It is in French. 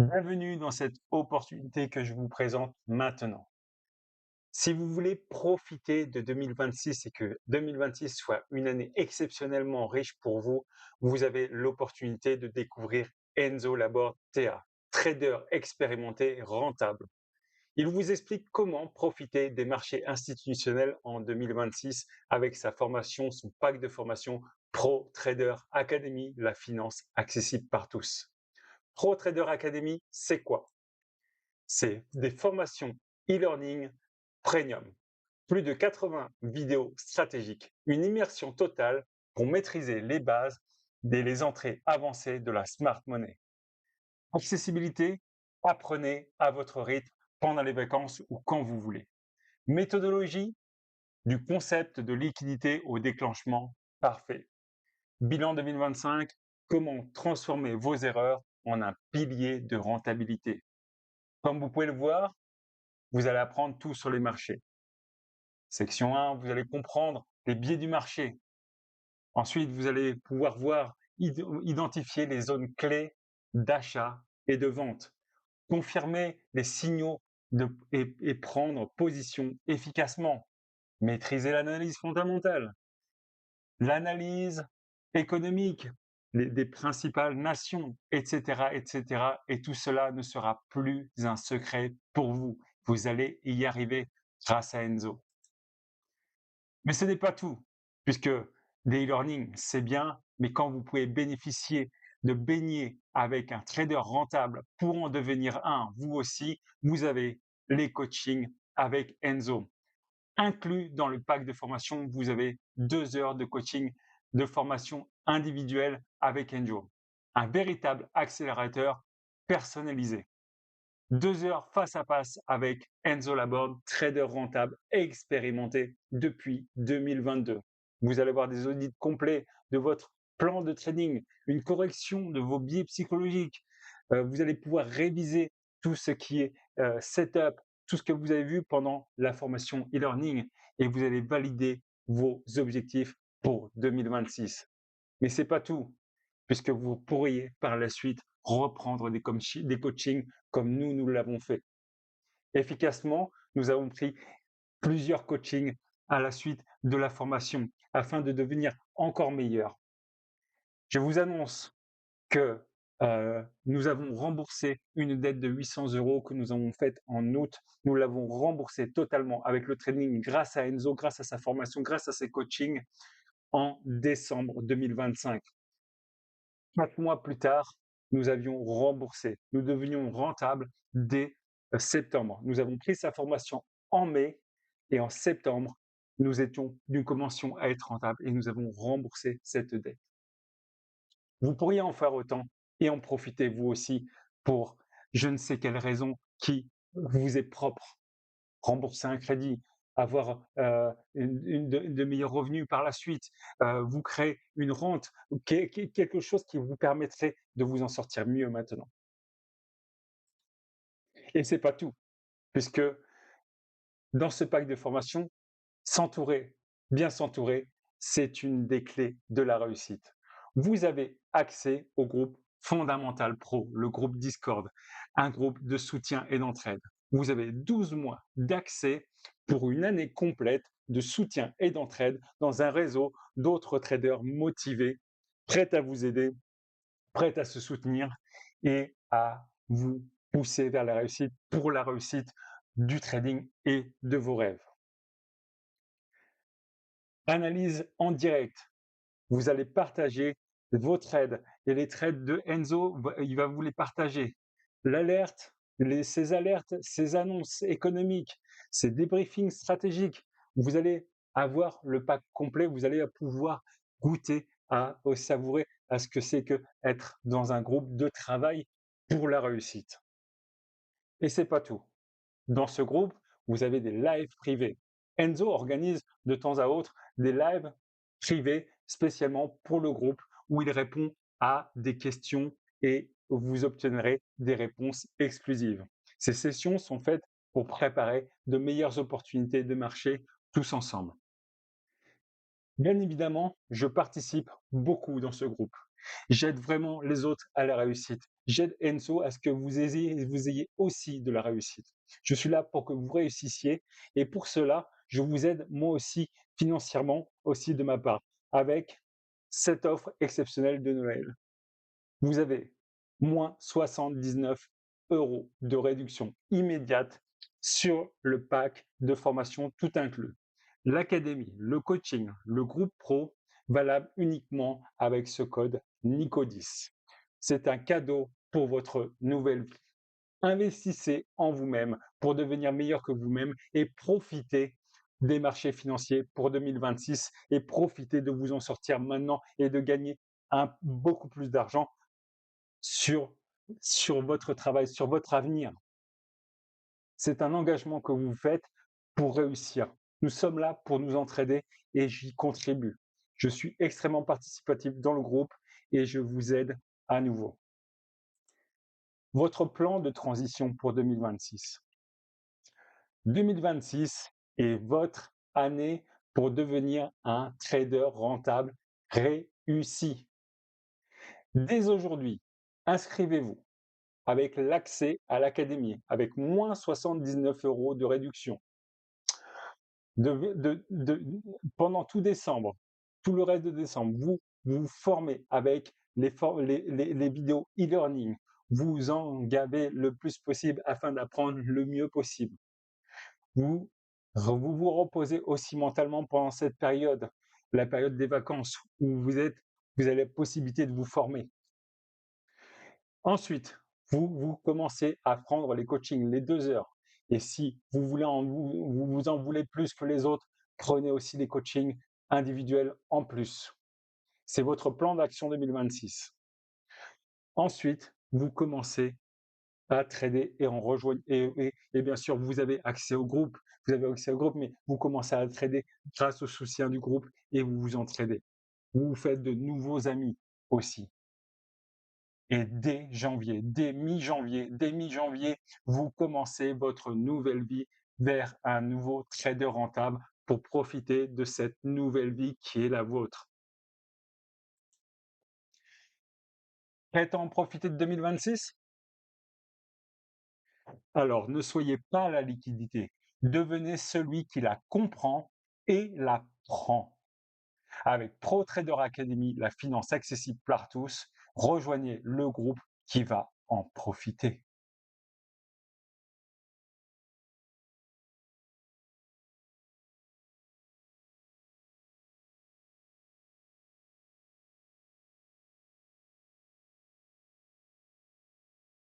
Bienvenue dans cette opportunité que je vous présente maintenant. Si vous voulez profiter de 2026 et que 2026 soit une année exceptionnellement riche pour vous, vous avez l'opportunité de découvrir Enzo Laborde TA, trader expérimenté rentable. Il vous explique comment profiter des marchés institutionnels en 2026 avec sa formation, son pack de formation Pro Trader Academy, la finance accessible par tous. Pro Trader Academy, c'est quoi? C'est des formations e-learning premium, plus de 80 vidéos stratégiques, une immersion totale pour maîtriser les bases et les entrées avancées de la smart money. Accessibilité, apprenez à votre rythme pendant les vacances ou quand vous voulez. Méthodologie, du concept de liquidité au déclenchement parfait. Bilan 2025, comment transformer vos erreurs en un pilier de rentabilité. Comme vous pouvez le voir, vous allez apprendre tout sur les marchés. Section 1, vous allez comprendre les biais du marché. Ensuite, vous allez pouvoir identifier les zones clés d'achat et de vente, confirmer les signaux et prendre position efficacement, maîtriser l'analyse fondamentale, l'analyse économique des principales nations, etc., etc. Et tout cela ne sera plus un secret pour vous. Vous allez y arriver grâce à Enzo. Mais ce n'est pas tout, puisque des e-learning, c'est bien, mais quand vous pouvez bénéficier de baigner avec un trader rentable pour en devenir un, vous aussi, vous avez les coachings avec Enzo. Inclus dans le pack de formation, vous avez 2 heures de coaching de formation individuelle avec Enzo. Un véritable accélérateur personnalisé. 2 heures face à face avec Enzo Laborde, trader rentable et expérimenté depuis 2022. Vous allez voir des audits complets de votre plan de trading, une correction de vos biais psychologiques. Vous allez pouvoir réviser tout ce qui est setup, tout ce que vous avez vu pendant la formation e-learning et vous allez valider vos objectifs pour 2026. Mais ce n'est pas tout, puisque vous pourriez par la suite reprendre des coachings comme nous l'avons fait. Efficacement, nous avons pris plusieurs coachings à la suite de la formation afin de devenir encore meilleurs. Je vous annonce que nous avons remboursé une dette de 800 € que nous avons faite en août. Nous l'avons remboursée totalement avec le trading grâce à Enzo, grâce à sa formation, grâce à ses coachings en décembre 2025. 4 mois plus tard, nous avions remboursé. Nous devenions rentables dès septembre. Nous avons pris sa formation en mai et en septembre, nous commencions à être rentables et nous avons remboursé cette dette. Vous pourriez en faire autant et en profiter vous aussi pour je ne sais quelle raison qui vous est propre. Rembourser un crédit, avoir de meilleurs revenus par la suite, vous créer une rente, quelque chose qui vous permettrait de vous en sortir mieux maintenant. Et c'est pas tout, puisque dans ce pack de formation, s'entourer, bien s'entourer, c'est une des clés de la réussite. Vous avez accès au groupe Fondamental Pro, le groupe Discord, un groupe de soutien et d'entraide. Vous avez 12 mois d'accès pour une année complète de soutien et d'entraide dans un réseau d'autres traders motivés, prêts à vous aider, prêts à se soutenir et à vous pousser vers la réussite pour la réussite du trading et de vos rêves. Analyse en direct. Vous allez partager vos trades et les trades de Enzo, il va vous les partager. L'alerte, ces alertes, ces annonces économiques, ces débriefings stratégiques. Vous allez avoir le pack complet, vous allez pouvoir goûter savourer à ce que c'est que être dans un groupe de travail pour la réussite. Et c'est pas tout. Dans ce groupe, vous avez des lives privés. Enzo organise de temps à autre des lives privés spécialement pour le groupe où il répond à des questions et vous obtiendrez des réponses exclusives. Ces sessions sont faites pour préparer de meilleures opportunités de marché tous ensemble. Bien évidemment, je participe beaucoup dans ce groupe J'aide vraiment les autres à la réussite. J'aide Enzo à ce que vous ayez aussi de la réussite. Je suis là pour que vous réussissiez et pour cela, je vous aide moi aussi financièrement, aussi de ma part, avec cette offre exceptionnelle de Noël. Vous avez moins 79 € de réduction immédiate sur le pack de formation tout inclus. L'académie, le coaching, le groupe pro, valable uniquement avec ce code NICO10. C'est un cadeau pour votre nouvelle vie. Investissez en vous-même pour devenir meilleur que vous-même et profitez des marchés financiers pour 2026 et profitez de vous en sortir maintenant et de gagner beaucoup plus d'argent sur, sur votre travail, sur votre avenir. C'est un engagement que vous faites pour réussir. Nous sommes là pour nous entraider et j'y contribue. Je suis extrêmement participatif dans le groupe et je vous aide à nouveau. Votre plan de transition pour 2026. 2026 est votre année pour devenir un trader rentable réussi. Dès aujourd'hui, inscrivez-vous avec l'accès à l'académie, avec moins 79 € de réduction. Pendant tout décembre, tout le reste de décembre, vous vous formez avec les vidéos e-learning. Vous en gavez le plus possible afin d'apprendre le mieux possible. Vous vous reposez aussi mentalement pendant cette période, la période des vacances, où vous avez la possibilité de vous former. Ensuite, vous commencez à prendre les coachings, les 2 heures. Et si vous en voulez plus que les autres, prenez aussi les coachings individuels en plus. C'est votre plan d'action 2026. Ensuite, vous commencez à trader et bien sûr, vous avez accès au groupe, mais vous commencez à trader grâce au soutien du groupe et vous vous entraidez. Vous vous faites de nouveaux amis aussi. Et dès mi-janvier, vous commencez votre nouvelle vie vers un nouveau trader rentable pour profiter de cette nouvelle vie qui est la vôtre. Prêt à en profiter de 2026? Alors, ne soyez pas la liquidité. Devenez celui qui la comprend et la prend. Avec Pro Trader Academy, la finance accessible par tous, rejoignez le groupe qui va en profiter.